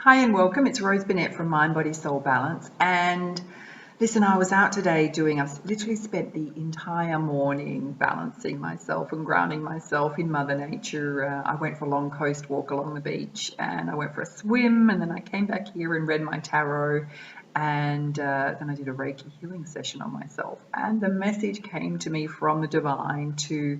Hi and welcome. It's Rose Burnett from Mind, Body, Soul Balance. And listen, I was out today I've literally spent the entire morning balancing myself and grounding myself in Mother Nature. I went for a long coast walk along the beach and I went for a swim, and then I came back here and read my tarot, and then I did a Reiki healing session on myself. And the message came to me from the divine to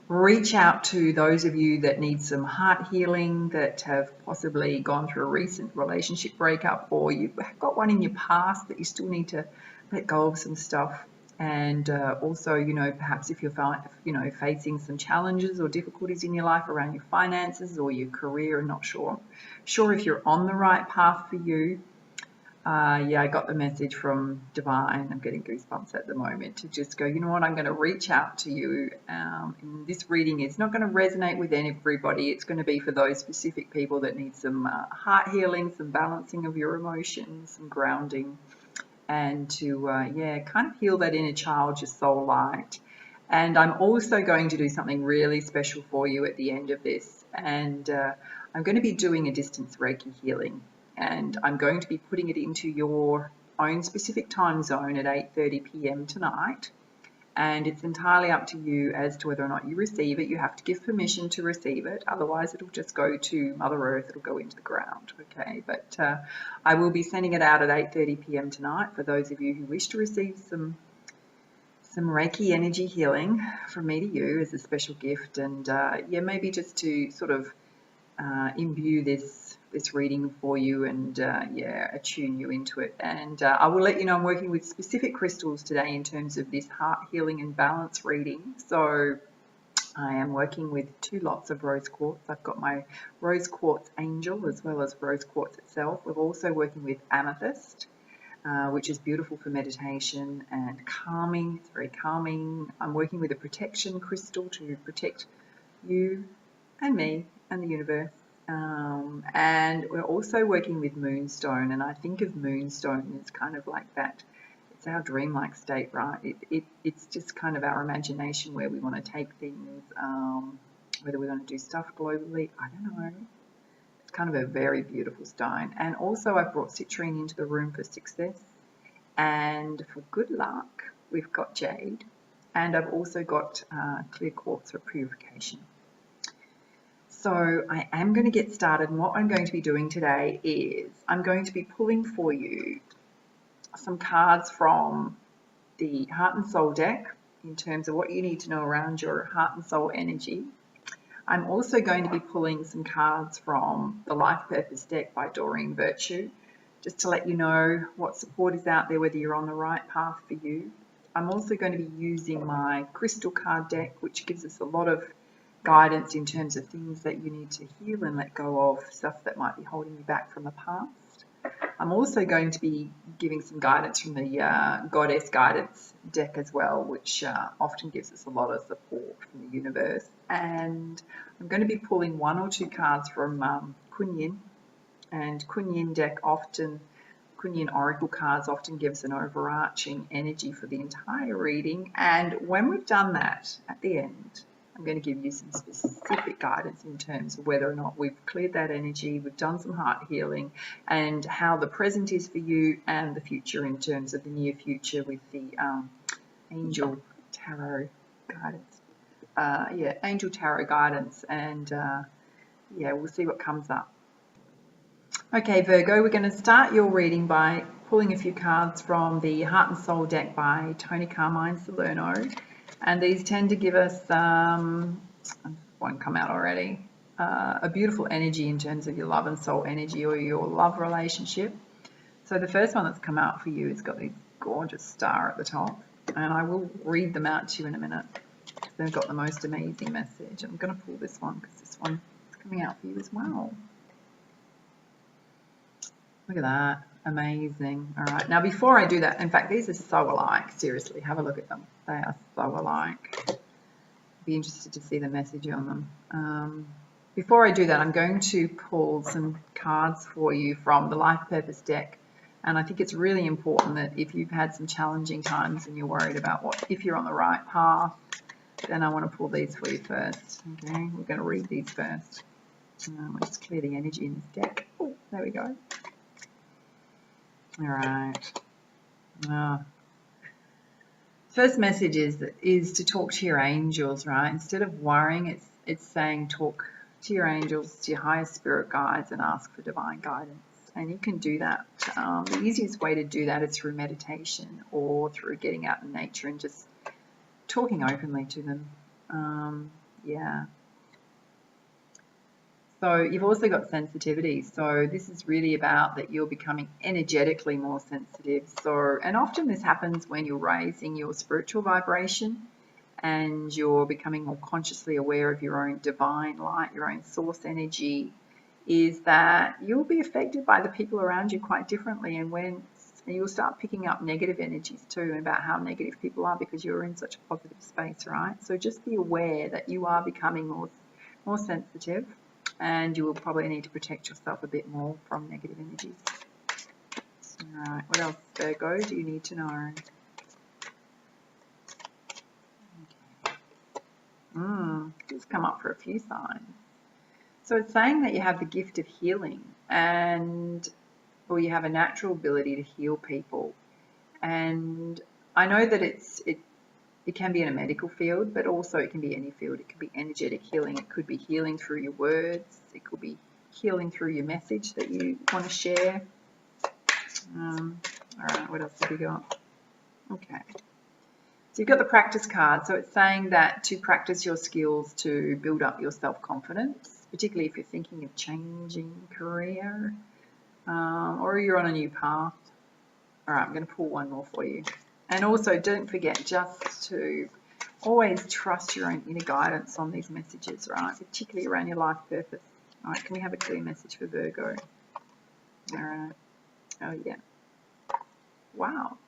reach out to those of you that need some heart healing, that have possibly gone through a recent relationship breakup, or you've got one in your past that you still need to let go of some stuff. And also, perhaps if you're facing some challenges or difficulties in your life around your finances or your career and not sure if you're on the right path for you. Yeah, I got the message from Divine. I'm getting goosebumps at the moment to just go, you know what, I'm going to reach out to you. And this reading is not going to resonate with everybody. It's going to be for those specific people that need some heart healing, some balancing of your emotions, some grounding, and to, kind of heal that inner child, your soul light. And I'm also going to do something really special for you at the end of this. And I'm going to be doing a distance Reiki healing. And I'm going to be putting it into your own specific time zone at 8:30 p.m. tonight. And it's entirely up to you as to whether or not you receive it. You have to give permission to receive it. Otherwise, it'll just go to Mother Earth. It'll go into the ground. Okay, but I will be sending it out at 8:30 p.m. tonight for those of you who wish to receive some Reiki energy healing from me to you as a special gift. And maybe just to sort of imbue this reading for you and attune you into it. And I will let you know I'm working with specific crystals today in terms of this heart healing and balance reading. So I am working with 2 lots of rose quartz. I've got my rose quartz angel as well as rose quartz itself. We're also working with amethyst, which is beautiful for meditation and calming. It's very calming. I'm working with a protection crystal to protect you and me and the universe. And we're also working with Moonstone, and I think of Moonstone as kind of like that. It's our dreamlike state, right? It's just kind of our imagination where we want to take things, whether we want to do stuff globally, I don't know. It's kind of a very beautiful stone. And also I've brought Citrine into the room for success, and for good luck we've got Jade, and I've also got clear quartz for purification. So I am going to get started, and what I'm going to be doing today is I'm going to be pulling for you some cards from the Heart and Soul deck in terms of what you need to know around your heart and soul energy. I'm also going to be pulling some cards from the Life Purpose deck by Doreen Virtue, just to let you know what support is out there, whether you're on the right path for you. I'm also going to be using my crystal card deck, which gives us a lot of guidance in terms of things that you need to heal and let go of, stuff that might be holding you back from the past. I'm also going to be giving some guidance from the Goddess Guidance deck as well, which often gives us a lot of support from the universe. And I'm going to be pulling 1 or 2 cards from Kuan, and Kuan Oracle cards often gives an overarching energy for the entire reading. And when we've done that, at the end, I'm going to give you some specific guidance in terms of whether or not we've cleared that energy, we've done some heart healing, and how the present is for you and the future in terms of the near future with the Angel Tarot guidance. Angel Tarot guidance, and we'll see what comes up. Okay, Virgo, we're going to start your reading by pulling a few cards from the Heart and Soul deck by Tony Carmine Salerno. And these tend to give us, one come out already, a beautiful energy in terms of your love and soul energy or your love relationship. So the first one that's come out for you has got this gorgeous star at the top. And I will read them out to you in a minute. They've got the most amazing message. I'm going to pull this one because this one is coming out for you as well. Look at that. Amazing. All right. Now, before I do that, in fact, these are so alike. Seriously, have a look at them. They are so alike. Be interested to see the message on them. Before I do that, I'm going to pull some cards for you from the Life Purpose deck. And I think it's really important that if you've had some challenging times and you're worried about if you're on the right path, then I want to pull these for you first. Okay, we're going to read these first. We'll just clear the energy in this deck. Oh, there we go. All right. First message is to talk to your angels, right? Instead of worrying, it's saying talk to your angels, to your higher spirit guides, and ask for divine guidance. And you can do that. The easiest way to do that is through meditation or through getting out in nature and just talking openly to them. Yeah. So you've also got sensitivity. So this is really about that you're becoming energetically more sensitive. So, and often this happens when you're raising your spiritual vibration and you're becoming more consciously aware of your own divine light, your own source energy, is that you'll be affected by the people around you quite differently. And when you'll start picking up negative energies too, about how negative people are because you're in such a positive space, right? So just be aware that you are becoming more sensitive. And you will probably need to protect yourself a bit more from negative energies. All right, what else, Virgo, do you need to know? Okay. Just come up for a few signs. So it's saying that you have the gift of healing or you have a natural ability to heal people. And I know that it can be in a medical field, but also it can be any field. It could be energetic healing. It could be healing through your words. It could be healing through your message that you want to share. All right, what else have we got? Okay. So you've got the practice card. So it's saying that to practice your skills to build up your self-confidence, particularly if you're thinking of changing career or you're on a new path. All right, I'm going to pull one more for you. And also, don't forget just to always trust your own inner guidance on these messages, right? Particularly around your life purpose. All right, can we have a clear message for Virgo? All right. Oh, yeah. Wow.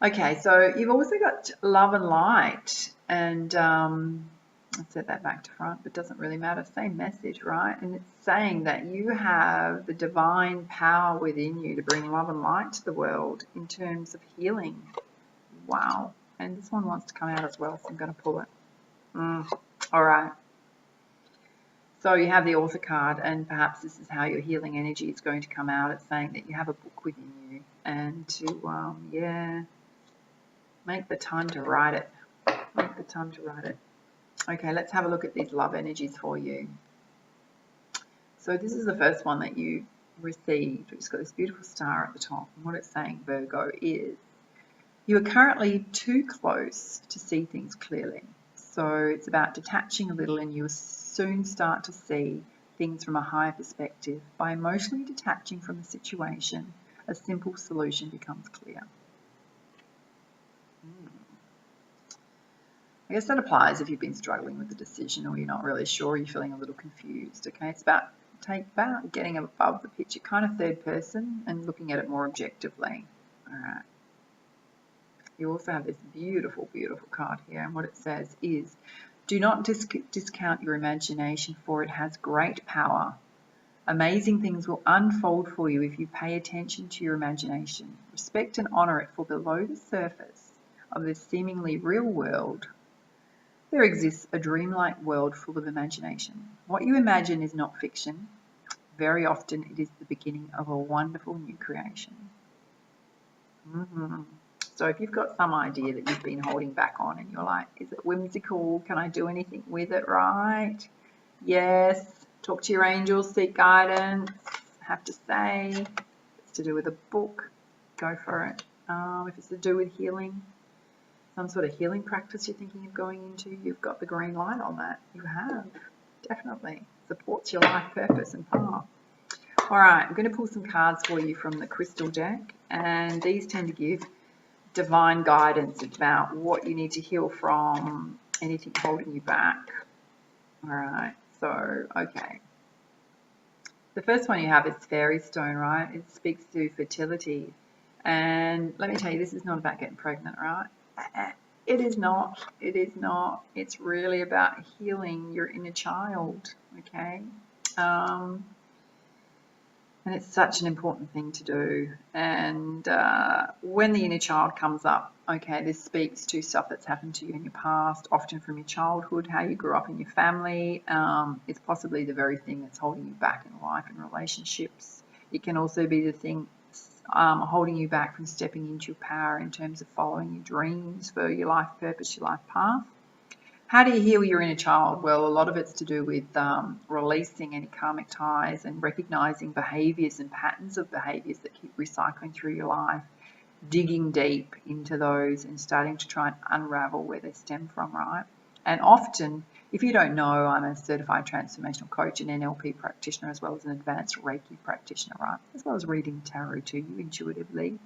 Okay, so you've also got love and light. And I set that back to front, but it doesn't really matter. Same message, right? And it's saying that you have the divine power within you to bring love and light to the world in terms of healing. Wow. And this one wants to come out as well, so I'm going to pull it. All right. So you have the author card, and perhaps this is how your healing energy is going to come out. It's saying that you have a book within you and to, make the time to write it. Make the time to write it. Okay, let's have a look at these love energies for you. So this is the first one that you received. It's got this beautiful star at the top. And what it's saying, Virgo, is you are currently too close to see things clearly. So it's about detaching a little, and you'll soon start to see things from a higher perspective. By emotionally detaching from the situation, a simple solution becomes clear. I guess that applies if you've been struggling with the decision or you're not really sure, you're feeling a little confused. Okay, it's about getting above the picture, kind of third person, and looking at it more objectively. All right. You also have this beautiful, beautiful card here, and what it says is, do not discount your imagination, for it has great power. Amazing things will unfold for you if you pay attention to your imagination. Respect and honor it, for below the surface of this seemingly real world, there exists a dreamlike world full of imagination. What you imagine is not fiction. Very often it is the beginning of a wonderful new creation. So if you've got some idea that you've been holding back on and you're like, is it whimsical? Can I do anything with it, right? Yes. Talk to your angels, seek guidance. I have to say, if it's to do with a book, go for it. If it's to do with healing, some sort of healing practice you're thinking of going into, you've got the green light on that. You have, definitely. Supports your life purpose and path. All right, I'm going to pull some cards for you from the crystal deck, and these tend to give divine guidance about what you need to heal from, anything holding you back. All right, so, okay. The first one you have is fairy stone, right? It speaks to fertility. And let me tell you, this is not about getting pregnant, right? It is not. It is not. It's really about healing your inner child, okay? And it's such an important thing to do. And when the inner child comes up, okay, this speaks to stuff that's happened to you in your past, often from your childhood, how you grew up in your family. It's possibly the very thing that's holding you back in life and relationships. It can also be the thing holding you back from stepping into your power in terms of following your dreams for your life purpose, your life path. How do you heal your inner child? Well, a lot of it's to do with releasing any karmic ties and recognizing behaviors and patterns of behaviors that keep recycling through your life, digging deep into those and starting to try and unravel where they stem from, right? And often, if you don't know, I'm a certified transformational coach and NLP practitioner, as well as an advanced Reiki practitioner, right? As well as reading tarot to you intuitively.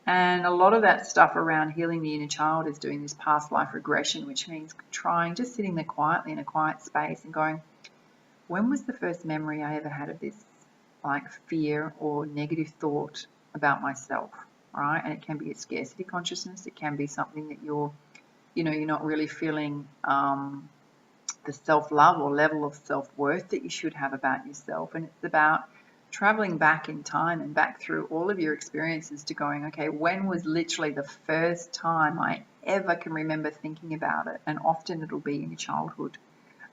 And a lot of that stuff around healing the inner child is doing this past life regression, which means just sitting there quietly in a quiet space and going, when was the first memory I ever had of this, like, fear or negative thought about myself, right? And it can be a scarcity consciousness. It can be something that you're not really feeling the self-love or level of self-worth that you should have about yourself. And it's about traveling back in time and back through all of your experiences to going, okay, when was literally the first time I ever can remember thinking about it? And often it'll be in your childhood.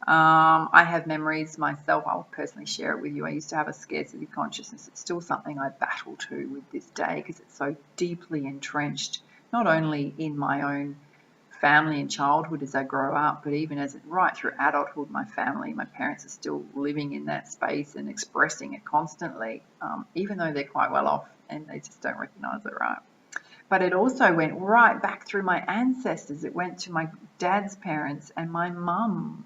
I have memories myself. I'll personally share it with you. I used to have a scarcity consciousness. It's still something I battle to with this day because it's so deeply entrenched, not only in my own family and childhood as I grow up, but even as right through adulthood, my parents are still living in that space and expressing it constantly, even though they're quite well off and they just don't recognize it, right? But it also went right back through my ancestors. It went to my dad's parents and my mum's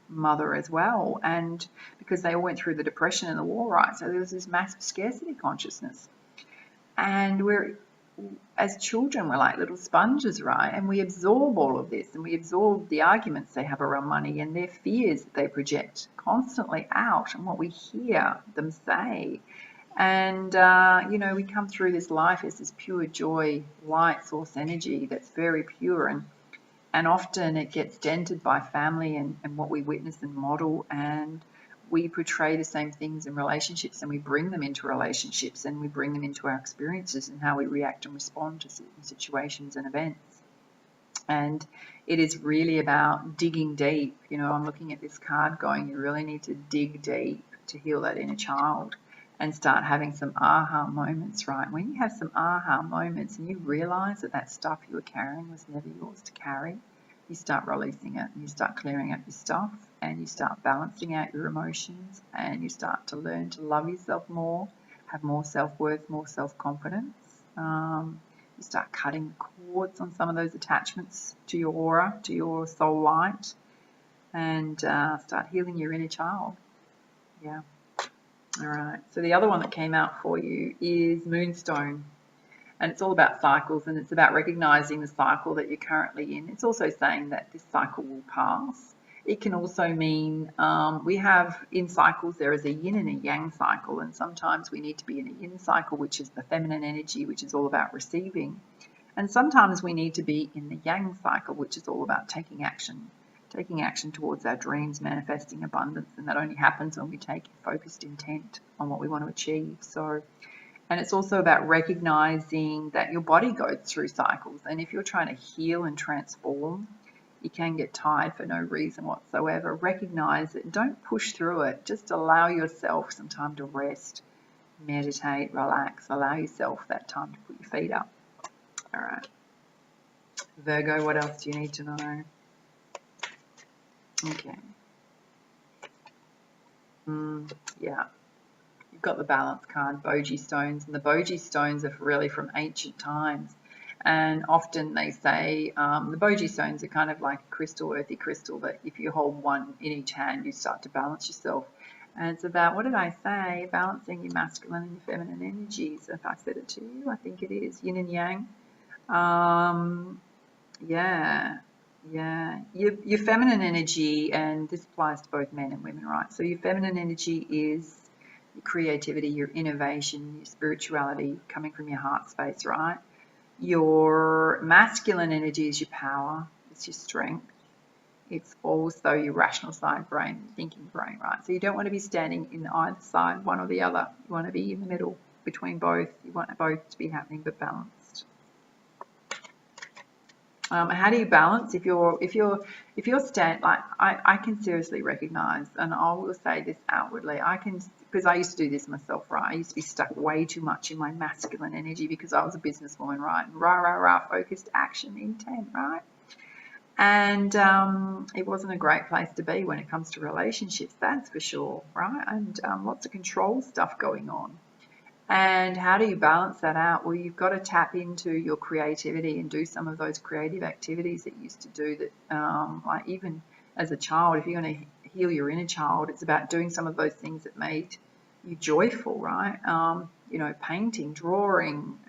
mother as well, and because they all went through the Depression and the war, right? So there was this massive scarcity consciousness, and as children, we're like little sponges, right? And we absorb all of this, and we absorb the arguments they have around money and their fears that they project constantly out and what we hear them say. And, we come through this life as this pure joy, light source energy that's very pure. And often it gets dented by family and what we witness and model, and we portray the same things in relationships, and we bring them into relationships, and we bring them into our experiences and how we react and respond to certain situations and events. And it is really about digging deep. I'm looking at this card going, you really need to dig deep to heal that inner child and start having some aha moments, right? When you have some aha moments and you realize that stuff you were carrying was never yours to carry, you start releasing it and you start clearing up your stuff and you start balancing out your emotions and you start to learn to love yourself more, have more self-worth, more self-confidence. You start cutting the cords on some of those attachments to your aura, to your soul light, and start healing your inner child. Yeah. All right. So the other one that came out for you is Moonstone. And it's all about cycles, and it's about recognizing the cycle that you're currently in. It's also saying that this cycle will pass. It can also mean we have in cycles, there is a yin and a yang cycle, and sometimes we need to be in a yin cycle, which is the feminine energy, which is all about receiving. And sometimes we need to be in the yang cycle, which is all about taking action towards our dreams, manifesting abundance. And that only happens when we take focused intent on what we want to achieve. And it's also about recognizing that your body goes through cycles. And if you're trying to heal and transform, you can get tired for no reason whatsoever. Recognize it. Don't push through it. Just allow yourself some time to rest, meditate, relax. Allow yourself that time to put your feet up. All right. Virgo, what else do you need to know? Okay. Yeah. You've got the balance card, Boji stones, and the Boji stones are really from ancient times. And often they say the Boji stones are kind of like a crystal, earthy crystal, that if you hold one in each hand, you start to balance yourself. And it's about, what did I say? Balancing your masculine and your feminine energies. If I said it to you, I think it is yin and yang. Your feminine energy, and this applies to both men and women, right? So your feminine energy is your creativity, your innovation, your spirituality coming from your heart space, right? Your masculine energy is your power, it's your strength, It's also your rational side brain, thinking brain, right? So you don't want to be standing in either side, one or the other. You want to be in the middle between both. You want both to be happening, but balanced. How do you balance if you're like I can seriously recognize, and I will say this outwardly, because I used to do this myself, right? I used to be stuck way too much in my masculine energy because I was a businesswoman, right? Rah, focused action, intent, right? And it wasn't a great place to be when it comes to relationships, that's for sure, right? And lots of control stuff going on. And how do you balance that out? Well, you've got to tap into your creativity and do some of those creative activities that you used to do that, like even as a child, if you're going to heal your inner child, it's about doing some of those things that made you joyful, right? You know, painting, drawing,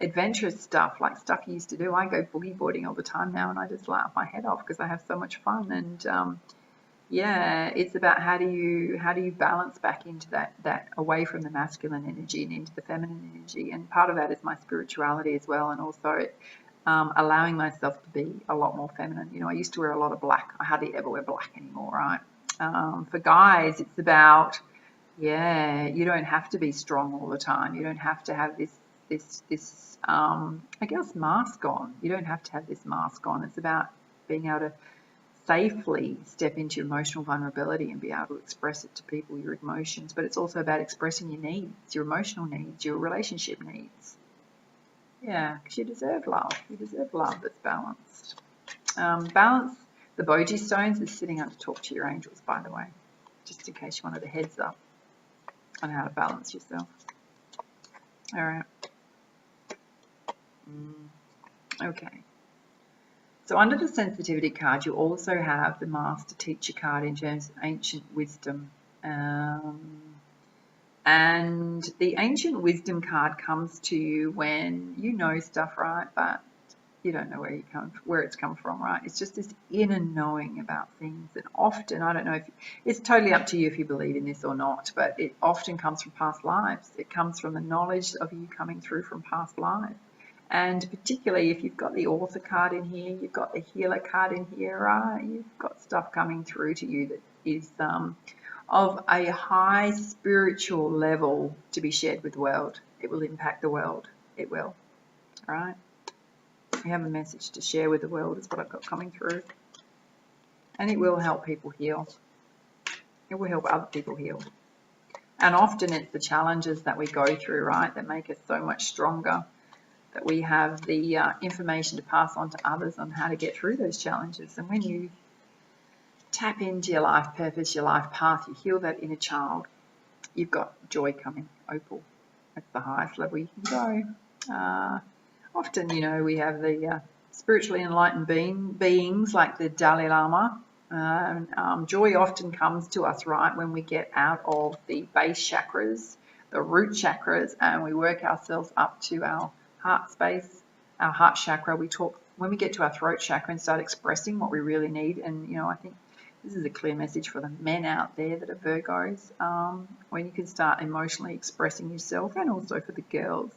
adventurous stuff, like stuff you used to do. I go boogie boarding all the time now and I just laugh my head off because I have so much fun. And yeah, it's about how do you balance back into that away from the masculine energy and into the feminine energy. And part of that is my spirituality as well, and also allowing myself to be a lot more feminine. You know, I used to wear a lot of black. I hardly ever wear black anymore, right? For guys, it's about, yeah, you don't have to be strong all the time. You don't have to have this I guess mask on. You don't have to have this mask on. It's about being able to safely step into your emotional vulnerability and be able to express it to people, your emotions, but it's also about expressing your needs, your emotional needs, your relationship needs. Yeah, because you deserve love. You deserve love that's balanced. Balance, the Boji stones is sitting under talk to your angels, by the way, just in case you wanted a heads up on how to balance yourself. All right. Okay. So under the sensitivity card, you also have the master teacher card in terms of ancient wisdom. And the ancient wisdom card comes to you when you know stuff, right? But you don't know where it's come from, right? It's just this inner knowing about things. And often, I don't know if it's totally up to you if you believe in this or not, but it often comes from past lives. It comes from the knowledge of you coming through from past lives. And particularly if you've got the author card in here, you've got the healer card in here, right? You've got stuff coming through to you that is of a high spiritual level to be shared with the world. It will impact the world. It will, right? You have a message to share with the world is what I've got coming through. And it will help people heal. It will help other people heal. And often it's the challenges that we go through, right, that make us so much stronger, that we have the information to pass on to others on how to get through those challenges. And when you tap into your life purpose, your life path, you heal that inner child, you've got joy coming, opal. That's the highest level you can go. Often, you know, we have the spiritually enlightened beings like the Dalai Lama. Joy often comes to us, right, when we get out of the base chakras, the root chakras, and we work ourselves up to our heart space, our heart chakra. When we get to our throat chakra and start expressing what we really need. And, you know, I think this is a clear message for the men out there that are Virgos, when you can start emotionally expressing yourself, and also for the girls.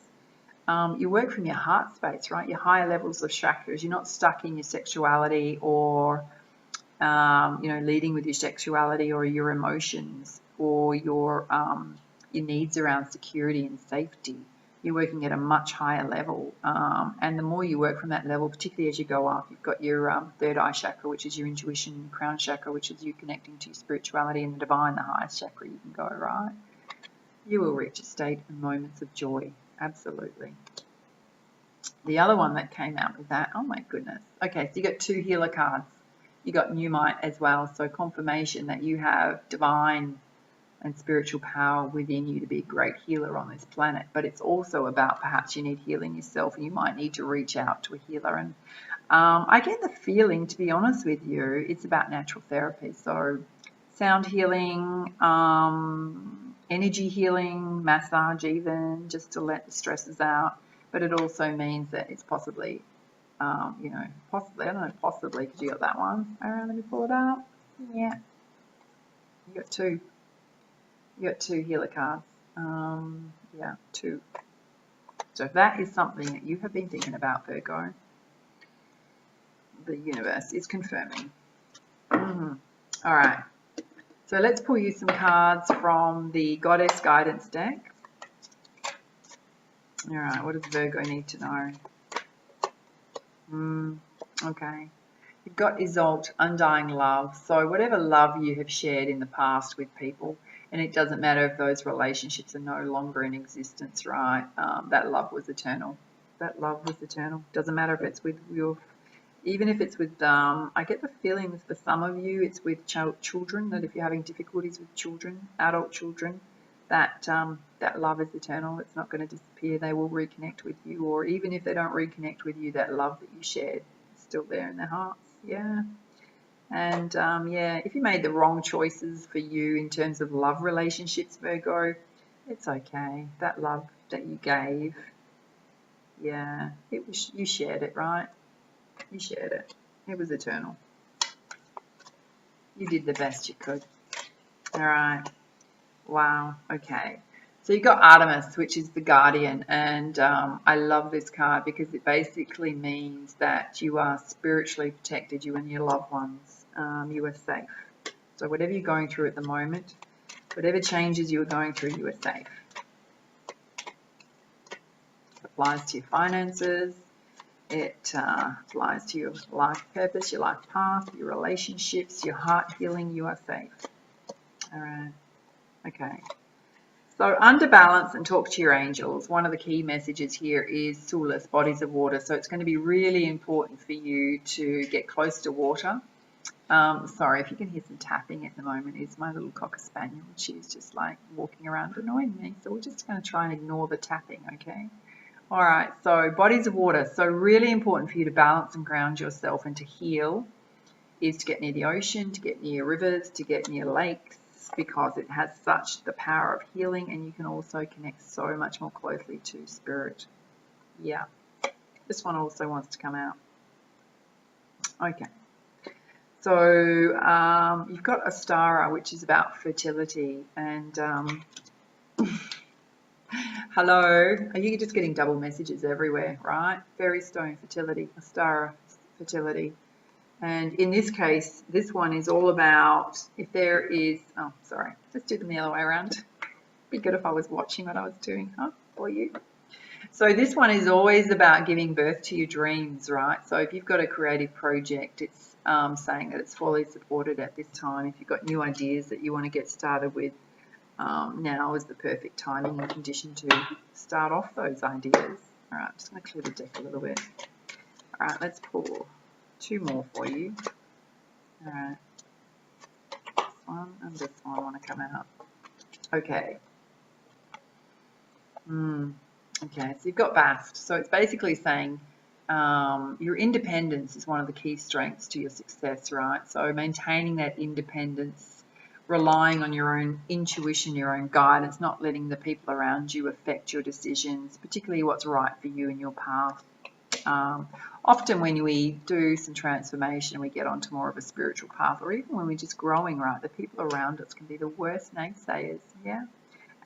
You work from your heart space, right? Your higher levels of chakras. You're not stuck in your sexuality or, you know, leading with your sexuality or your emotions or your needs around security and safety. You're working at a much higher level. And the more you work from that level, particularly as you go up, you've got your third eye chakra, which is your intuition, crown chakra, which is you connecting to your spirituality, and the divine, the highest chakra you can go, right? You will reach a state of moments of joy. Absolutely. The other one that came out with that, oh my goodness. Okay, so you got two healer cards. You got Numite as well, so confirmation that you have divine and spiritual power within you to be a great healer on this planet. But it's also about perhaps you need healing yourself, and you might need to reach out to a healer. And I get the feeling, to be honest with you, it's about natural therapy. So sound healing, energy healing, massage even, just to let the stresses out. But it also means that it's possibly, you know, possibly, I don't know, possibly, because you got that one. All right, let me pull it out. Yeah. You got two. You got two healer cards. Yeah, two. So if that is something that you have been thinking about, Virgo, the universe is confirming. All right. So let's pull you some cards from the Goddess Guidance deck. All right, what does Virgo need to know? Okay. You've got Isolde, undying love. So whatever love you have shared in the past with people, and it doesn't matter if those relationships are no longer in existence, right? That love was eternal. That love was eternal. Doesn't matter if it's with your, even if it's with, I get the feeling for some of you, it's with children, that if you're having difficulties with children, adult children, that that love is eternal. It's not going to disappear. They will reconnect with you, or even if they don't reconnect with you, that love that you shared is still there in their hearts. Yeah. And yeah, if you made the wrong choices for you in terms of love relationships, Virgo, it's okay. That love that you gave, yeah, it was, you shared it, right? You shared it. It was eternal. You did the best you could. All right. Wow. Okay. So you've got Artemis, which is the guardian, and I love this card because it basically means that you are spiritually protected, you and your loved ones. You are safe. So whatever you're going through at the moment, whatever changes you are going through, you are safe. It applies to your finances. It applies to your life purpose, your life path, your relationships, your heart healing. You are safe. All right. Okay. So under balance and talk to your angels, one of the key messages here is solace, bodies of water. So it's going to be really important for you to get close to water. Sorry, if you can hear some tapping at the moment, is my little Cocker Spaniel. She's just like walking around annoying me. So we're just going to try and ignore the tapping, okay? All right, so bodies of water. So really important for you to balance and ground yourself and to heal is to get near the ocean, to get near rivers, to get near lakes, because it has such the power of healing, and you can also connect so much more closely to spirit. Yeah, this one also wants to come out. Okay, so you've got Astara, which is about fertility, and hello, are you just getting double messages everywhere, right? Fairy stone fertility, Astara fertility. And in this case, this one is all about if there is, oh, sorry, let's do them the other way around. Be good if I was watching what I was doing, huh, for you. So this one is always about giving birth to your dreams, right? So if you've got a creative project, it's saying that it's fully supported at this time. If you've got new ideas that you want to get started with, now is the perfect timing and condition to start off those ideas. All right, I'm just going to clear the deck a little bit. All right, let's pull 2 more for you. All right, this one and this one want to come out. Okay. Okay, so you've got Bast. So it's basically saying your independence is one of the key strengths to your success, right? So maintaining that independence, relying on your own intuition, your own guidance, not letting the people around you affect your decisions, particularly what's right for you in your path. Often when we do some transformation, we get onto more of a spiritual path, or even when we're just growing, right, the people around us can be the worst naysayers, yeah?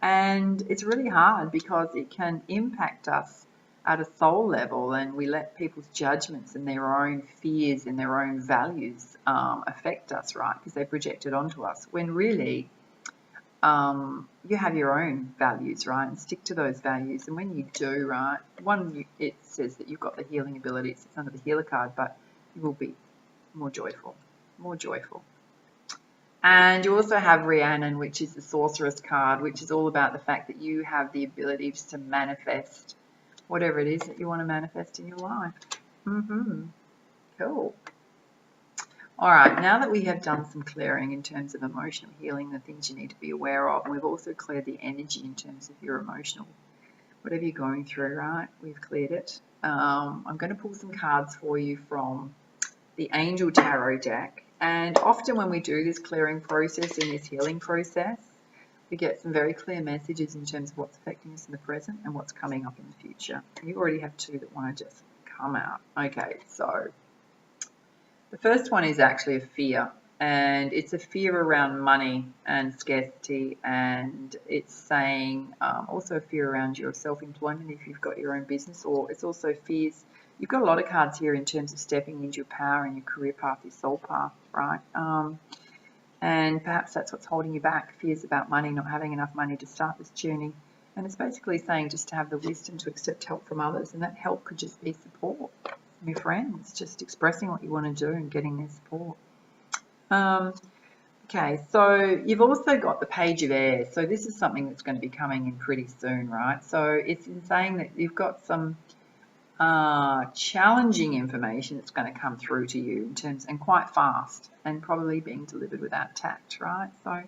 And it's really hard because it can impact us at a soul level, and we let people's judgments and their own fears and their own values affect us, right, because they project it onto us, when really you have your own values, right, and stick to those values. And when you do, right, it says that you've got the healing ability, it's under the healer card, but you will be more joyful, more joyful. And you also have Rhiannon, which is the sorceress card, which is all about the fact that you have the ability to manifest whatever it is that you want to manifest in your life. Cool. All right, now that we have done some clearing in terms of emotional healing, the things you need to be aware of, and we've also cleared the energy in terms of your emotional, whatever you're going through, right? We've cleared it. I'm going to pull some cards for you from the Angel Tarot deck. And often when we do this clearing process, in this healing process, we get some very clear messages in terms of what's affecting us in the present and what's coming up in the future. You already have 2 that want to just come out. Okay, so the first one is actually a fear. and it's a fear around money and scarcity, and it's saying also a fear around your self-employment if you've got your own business, or it's also fears. You've got a lot of cards here in terms of stepping into your power and your career path, your soul path, right? And perhaps that's what's holding you back, fears about money, not having enough money to start this journey. And it's basically saying just to have the wisdom to accept help from others, and that help could just be support from your friends, just expressing what you want to do and getting their support. Okay, so you've also got the Page of Air. So this is something that's going to be coming in pretty soon, right? So it's in saying that you've got some challenging information that's going to come through to you in terms, and quite fast, and probably being delivered without tact, right? So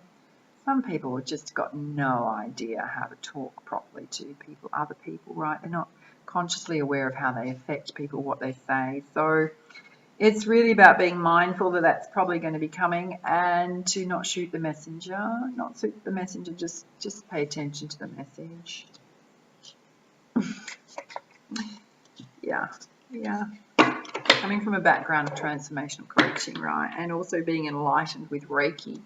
some people have just got no idea how to talk properly to people, other people, right? They're not consciously aware of how they affect people, what they say. So it's really about being mindful that that's probably going to be coming, and to not shoot the messenger, just pay attention to the message. Yeah. Coming from a background of transformational coaching, right, and also being enlightened with Reiki,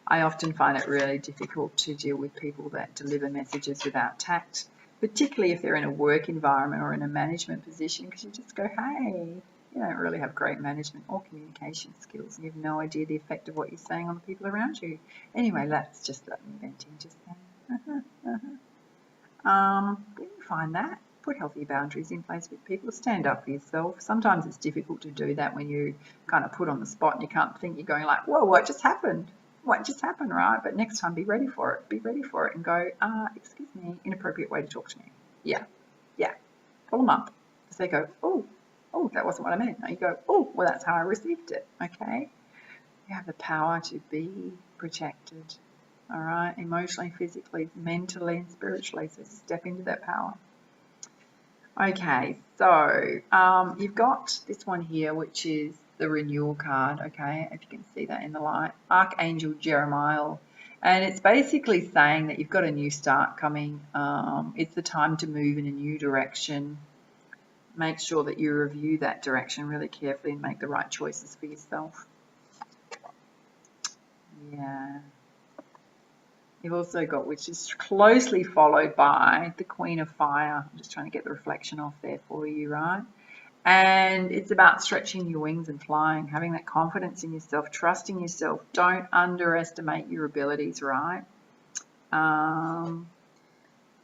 I often find it really difficult to deal with people that deliver messages without tact, particularly if they're in a work environment or in a management position, because you just go, hey, you don't really have great management or communication skills, and you have no idea the effect of what you're saying on the people around you. Anyway, that's just that venting just then. When you find that, put healthy boundaries in place with people. Stand up for yourself. Sometimes it's difficult to do that when you kind of put on the spot and you can't think. You're going like, whoa, what just happened? What just happened, right? But next time, be ready for it. Be ready for it and go, excuse me, inappropriate way to talk to me. Yeah. Pull them up. Because they go, oh, that wasn't what I meant. Now you go, oh, well, that's how I received it. Okay. You have the power to be protected. All right. Emotionally, physically, mentally, and spiritually. So step into that power. Okay, so you've got this one here, which is the renewal card, okay, if you can see that in the light, Archangel Jeremiah, and it's basically saying that you've got a new start coming. It's the time to move in a new direction. Make sure that you review that direction really carefully and make the right choices for yourself. Yeah. You've also got, which is closely followed by the Queen of Fire. I'm just trying to get the reflection off there for you, right? And it's about stretching your wings and flying, having that confidence in yourself, trusting yourself. Don't underestimate your abilities, right?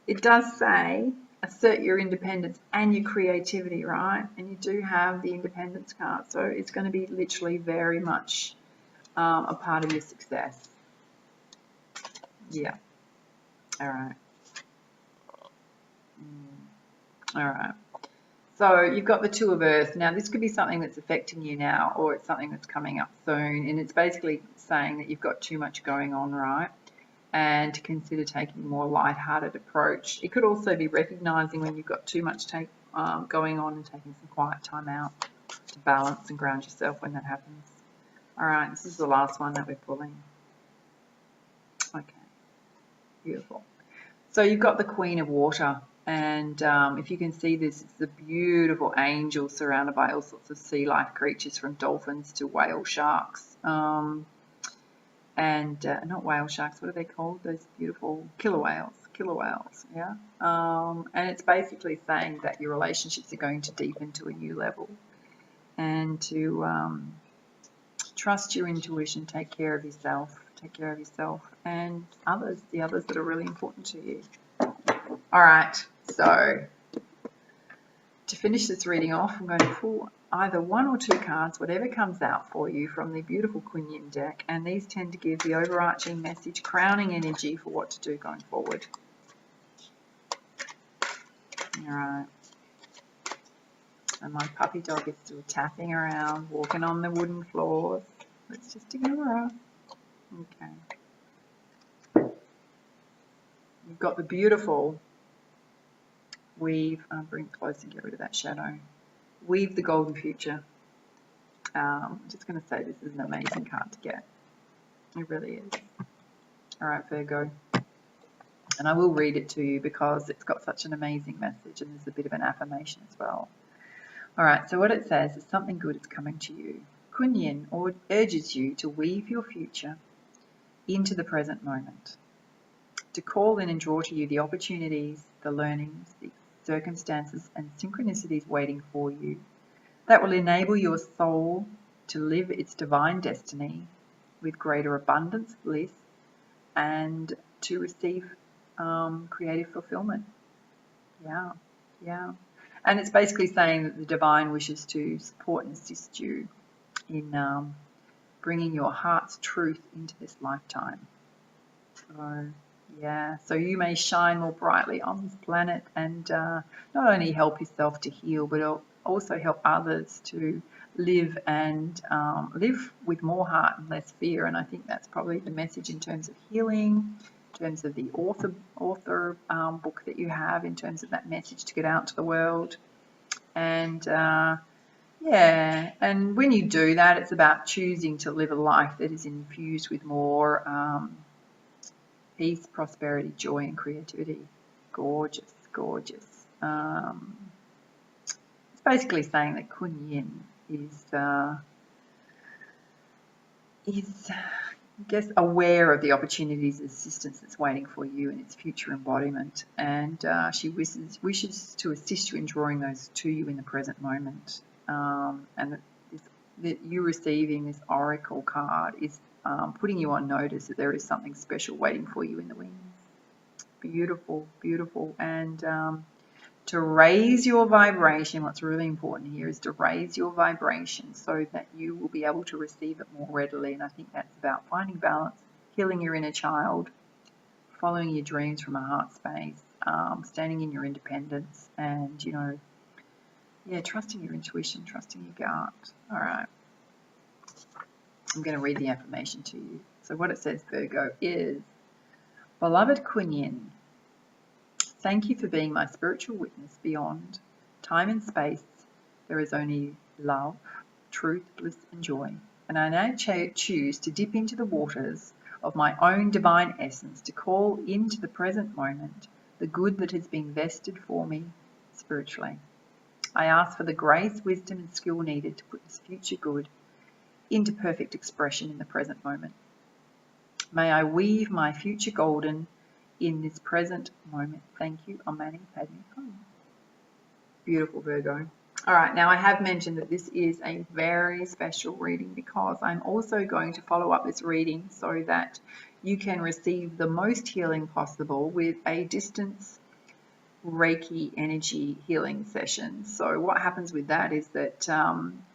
It does say assert your independence and your creativity, right? And you do have the independence card. So it's going to be literally very much a part of your success. Yeah. All right. All right. So you've got the Two of Earth. Now, this could be something that's affecting you now, or it's something that's coming up soon. And it's basically saying that you've got too much going on, right? And to consider taking a more lighthearted approach. It could also be recognizing when you've got too much going on and taking some quiet time out to balance and ground yourself when that happens. All right. This is the last one that we're pulling. Okay. Beautiful. So you've got the Queen of Water, and if you can see this, it's a beautiful angel surrounded by all sorts of sea life creatures, from dolphins to whale sharks, and not whale sharks, what are they called? Those beautiful killer whales, yeah. And it's basically saying that your relationships are going to deepen to a new level, and to trust your intuition, take care of yourself and others, the others that are really important to you. All right, so to finish this reading off, I'm going to pull either one or two cards, whatever comes out for you, from the beautiful Kuan deck, and these tend to give the overarching message, crowning energy for what to do going forward. All right. And my puppy dog is still tapping around, walking on the wooden floors. Let's just ignore her. Okay. You've got the beautiful Weave. I'll bring it close and get rid of that shadow. Weave the Golden Future. I'm just going to say this is an amazing card to get. It really is. All right, Virgo. And I will read it to you because it's got such an amazing message, and there's a bit of an affirmation as well. All right, so what it says is something good is coming to you. Kuan urges you to weave your future into the present moment, to call in and draw to you the opportunities, the learnings, the circumstances and synchronicities waiting for you that will enable your soul to live its divine destiny with greater abundance, bliss, and to receive creative fulfillment. Yeah, yeah. And it's basically saying that the divine wishes to support and assist you in bringing your heart's truth into this lifetime. So, yeah, so you may shine more brightly on this planet and not only help yourself to heal, but also help others to live and live with more heart and less fear. And I think that's probably the message in terms of healing, in terms of the author book that you have, in terms of that message to get out to the world. And yeah, and when you do that, it's about choosing to live a life that is infused with more peace, prosperity, joy, and creativity. Gorgeous, gorgeous. It's basically saying that Kuan is, I guess, aware of the opportunities and assistance that's waiting for you in its future embodiment, and she wishes to assist you in drawing those to you in the present moment. And that you receiving this oracle card is putting you on notice that there is something special waiting for you in the wings. Beautiful, beautiful. And to raise your vibration, what's really important here is to raise your vibration so that you will be able to receive it more readily. And I think that's about finding balance, healing your inner child, following your dreams from a heart space, standing in your independence, and, you know, yeah, trusting your intuition, trusting your gut. All right. I'm going to read the affirmation to you. So what it says, Virgo, is, Beloved Kuan, thank you for being my spiritual witness beyond time and space. There is only love, truth, bliss, and joy. And I now choose to dip into the waters of my own divine essence to call into the present moment the good that has been vested for me spiritually. I ask for the grace, wisdom, and skill needed to put this future good into perfect expression in the present moment. May I weave my future golden in this present moment. Thank you. Omani Padme Hum. Beautiful, Virgo. All right, now I have mentioned that this is a very special reading because I'm also going to follow up this reading so that you can receive the most healing possible with a Distance Reiki Energy Healing session. So what happens with that is that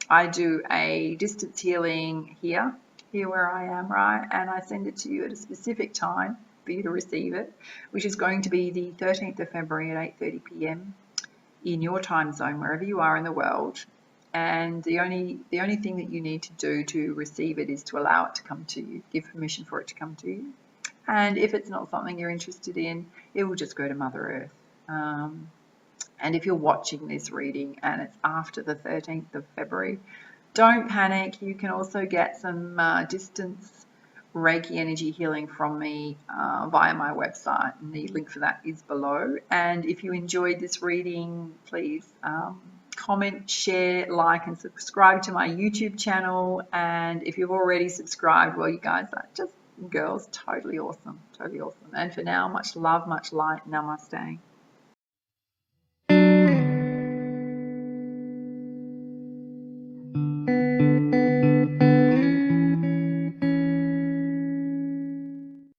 I do a distance healing here where I am, right? And I send it to you at a specific time for you to receive it, which is going to be the 13th of February at 8:30 p.m. in your time zone, wherever you are in the world. And the only thing that you need to do to receive it is to allow it to come to you, give permission for it to come to you. And if it's not something you're interested in, it will just go to Mother Earth. And if you're watching this reading and it's after the 13th of February, don't panic. You can also get some Distance Reiki Energy Healing from me via my website, and the link for that is below. And if you enjoyed this reading, please comment, share, like, and subscribe to my YouTube channel. And if you've already subscribed, well, you guys are just girls, totally awesome, totally awesome. And for now, much love, much light. Namaste.